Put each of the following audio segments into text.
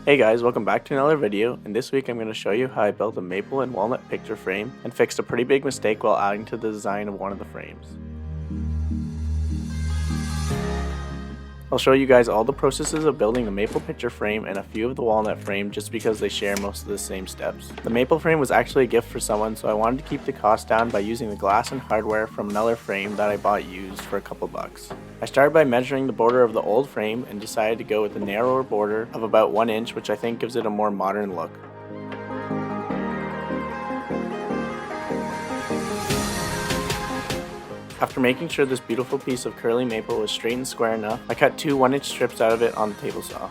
Hey guys, welcome back to another video, and this week I'm going to show you how I built a maple and walnut picture frame and fixed a pretty big mistake while adding to the design of one of the frames. I'll show you guys all the processes of building the maple picture frame and a few of the walnut frame just because they share most of the same steps. The maple frame was actually a gift for someone, so I wanted to keep the cost down by using the glass and hardware from another frame that I bought used for a couple bucks. I started by measuring the border of the old frame and decided to go with a narrower border of about 1 inch, which I think gives it a more modern look. After making sure this beautiful piece of curly maple was straight and square enough, I cut two 1-inch strips out of it on the table saw.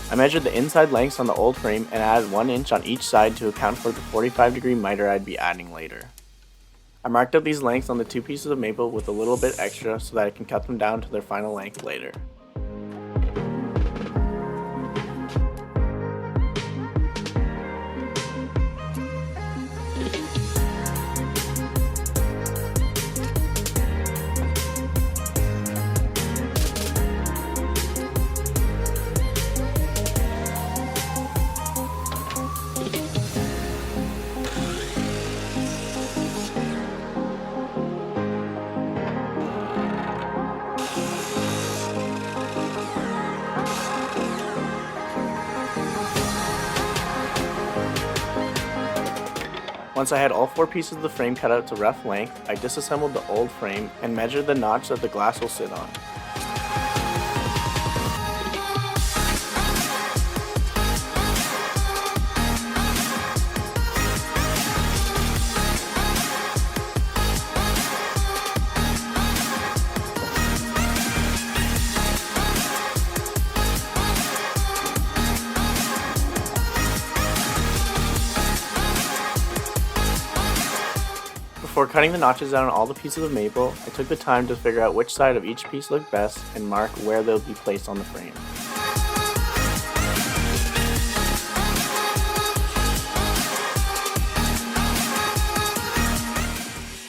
I measured the inside lengths on the old frame and added 1 inch on each side to account for the 45-degree miter I'd be adding later. I marked out these lengths on the two pieces of maple with a little bit extra so that I can cut them down to their final length later. Once I had all four pieces of the frame cut out to rough length, I disassembled the old frame and measured the notch that the glass will sit on. Before cutting the notches out on all the pieces of maple, I took the time to figure out which side of each piece looked best and mark where they'll be placed on the frame.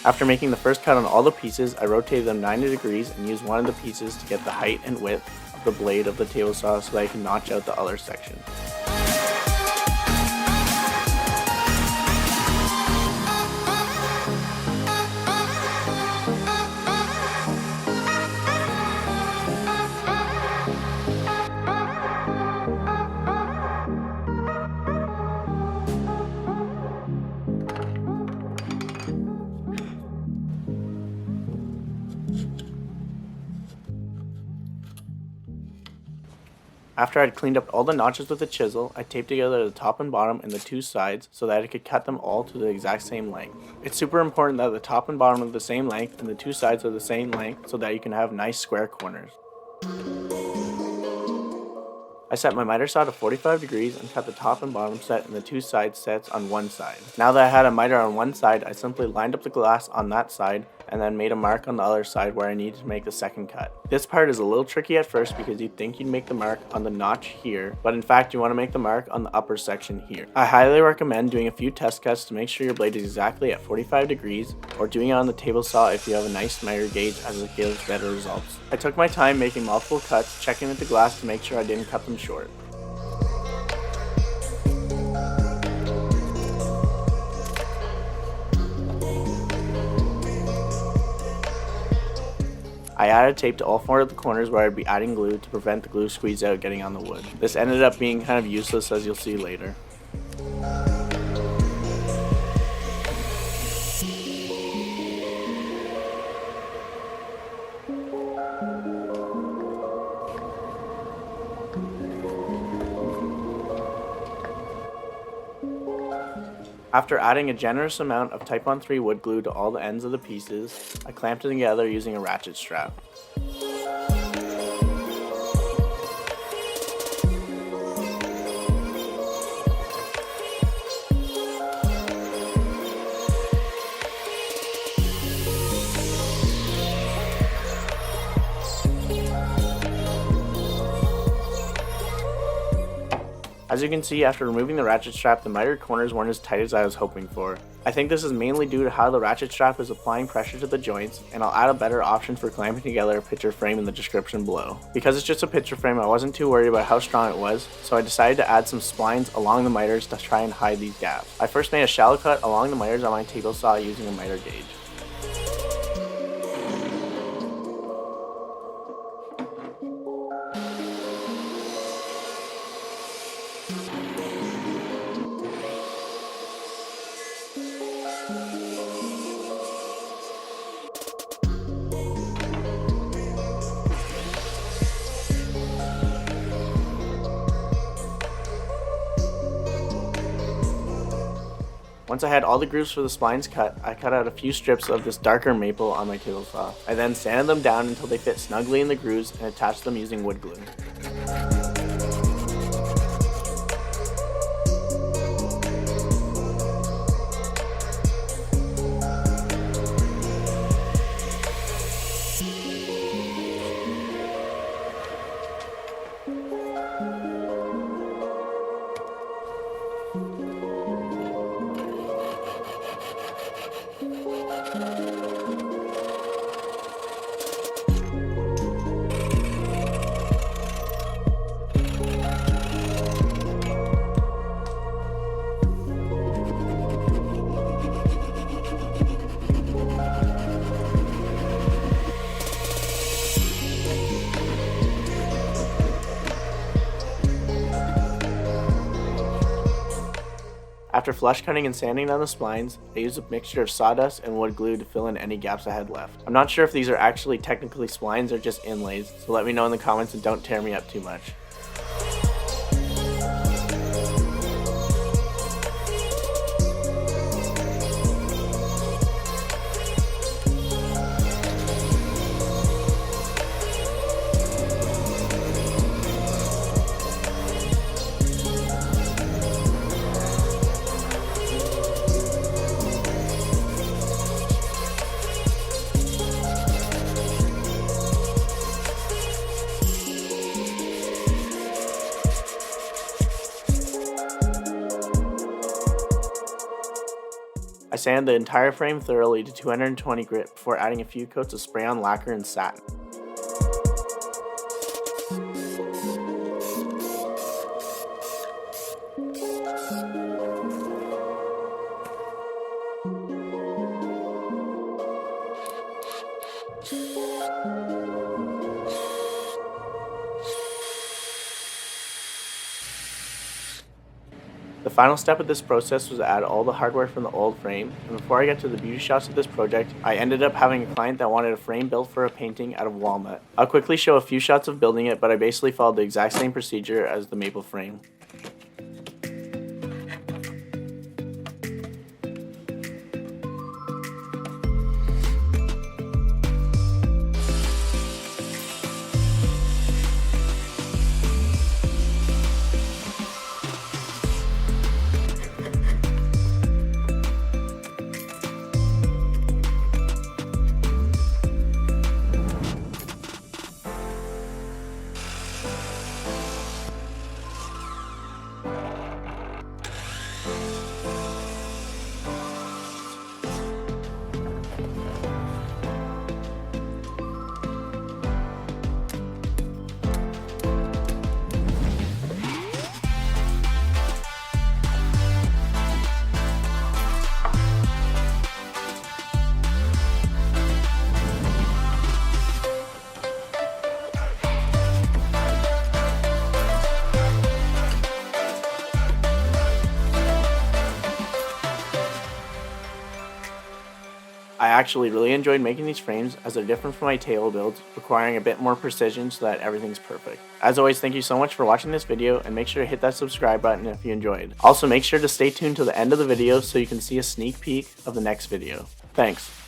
After making the first cut on all the pieces, I rotated them 90 degrees and used one of the pieces to get the height and width of the blade of the table saw so that I can notch out the other section. After I'd cleaned up all the notches with a chisel, I taped together the top and bottom and the two sides so that I could cut them all to the exact same length. It's super important that the top and bottom are the same length and the two sides are the same length so that you can have nice square corners. I set my miter saw to 45 degrees and cut the top and bottom set and the two side sets on one side. Now that I had a miter on one side, I simply lined up the glass on that side and then made a mark on the other side where I needed to make the second cut. This part is a little tricky at first because you'd think you'd make the mark on the notch here, but in fact you want to make the mark on the upper section here. I highly recommend doing a few test cuts to make sure your blade is exactly at 45 degrees or doing it on the table saw if you have a nice miter gauge, as it gives better results. I took my time making multiple cuts, checking with the glass to make sure I didn't cut them short. I added tape to all four of the corners where I'd be adding glue to prevent the glue squeeze out getting on the wood. This ended up being kind of useless, as you'll see later. After adding a generous amount of Type 1-3 wood glue to all the ends of the pieces, I clamped it together using a ratchet strap. As you can see, after removing the ratchet strap, the mitered corners weren't as tight as I was hoping for. I think this is mainly due to how the ratchet strap is applying pressure to the joints, and I'll add a better option for clamping together a picture frame in the description below. Because it's just a picture frame, I wasn't too worried about how strong it was, so I decided to add some splines along the miters to try and hide these gaps. I first made a shallow cut along the miters on my table saw using a miter gauge. Once I had all the grooves for the splines cut, I cut out a few strips of this darker maple on my table saw. I then sanded them down until they fit snugly in the grooves and attached them using wood glue. After flush cutting and sanding down the splines, I used a mixture of sawdust and wood glue to fill in any gaps I had left. I'm not sure if these are actually technically splines or just inlays, so let me know in the comments and don't tear me up too much. I sanded the entire frame thoroughly to 220 grit before adding a few coats of spray-on lacquer and satin. The final step of this process was to add all the hardware from the old frame, and before I get to the beauty shots of this project, I ended up having a client that wanted a frame built for a painting out of walnut. I'll quickly show a few shots of building it, but I basically followed the exact same procedure as the maple frame. I actually really enjoyed making these frames as they're different from my table builds, requiring a bit more precision so that everything's perfect. As always, thank you so much for watching this video, and make sure to hit that subscribe button if you enjoyed. Also, make sure to stay tuned to the end of the video so you can see a sneak peek of the next video. Thanks.